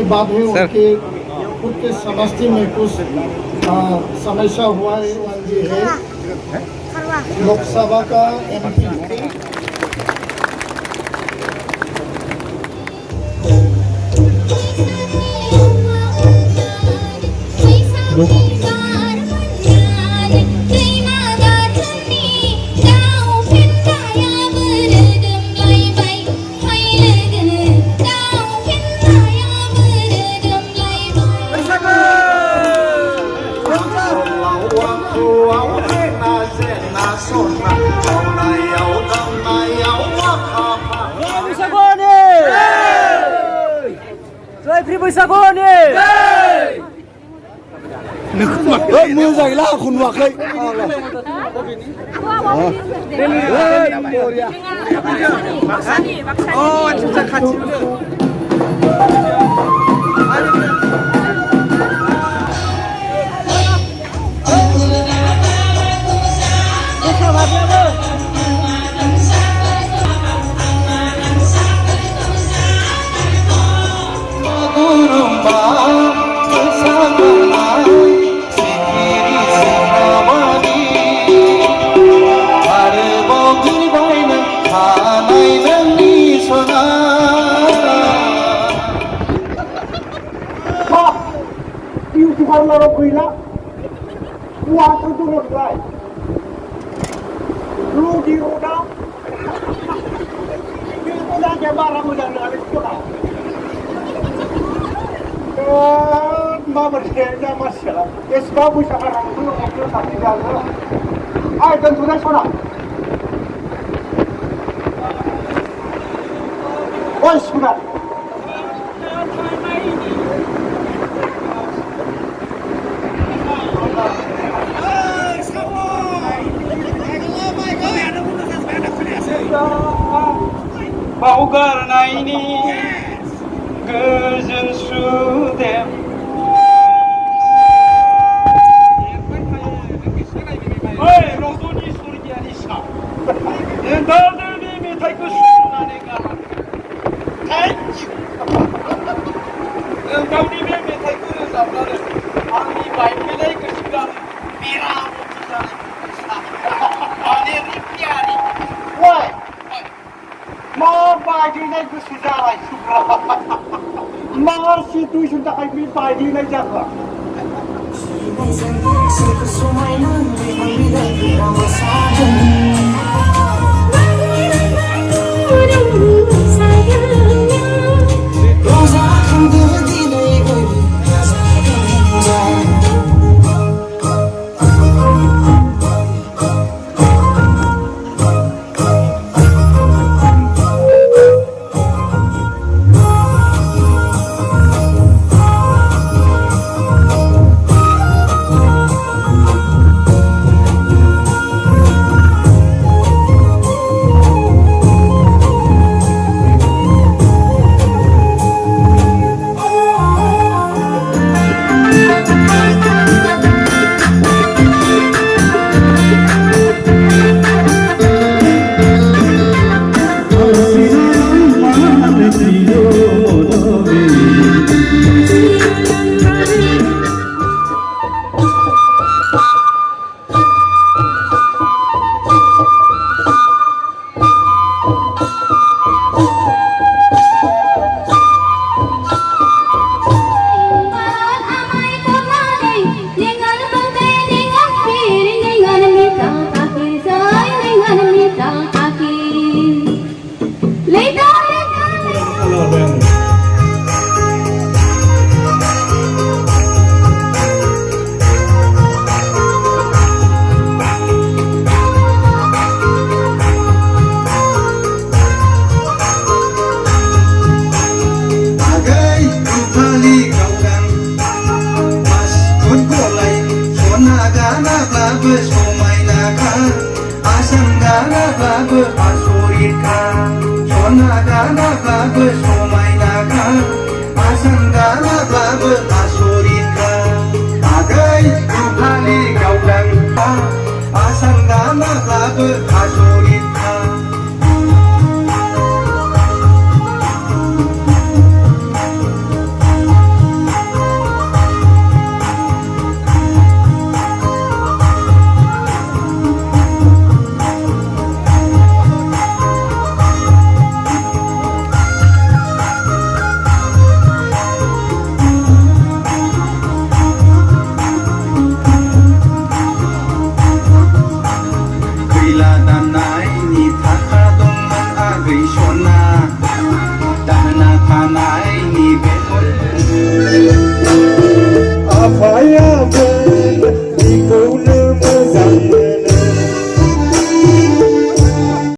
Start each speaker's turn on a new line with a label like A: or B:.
A: बात है उनके खुद के समष्टि में कुछ समस्या हुआ है लोकसभा का MPมือใส่ล่าคุณวะเคยโอ้จะขัดชิเราคุยแล้ววางทั้งตัวเลยรู้ดีรู้นะนี่ก็ได้แค่บ้านเราไม่ได้อะไรก็ได้มาบริเวณนี้มาเสียแล้วเอสบ้าบุษบาเราตัวเราตัวตัดที่กันแล้วไอ้กันตัวนั้นชนะโอ้ยชนะBaugarnaini gözün sudem Hey, Rozuni Suryanisha Endardeni mi taykı şunane gahan Taç Endardeni mi taykı zamları Ani baykılay kışıgan Mira mutuzane Ani ripyani Vay Ma bài đi này cứ xảy ra lại sụp ra Ma si tôi chúng ta hãy biết bài đi này chắc hả Asam gana bagus asurit ka, sona gana bagus.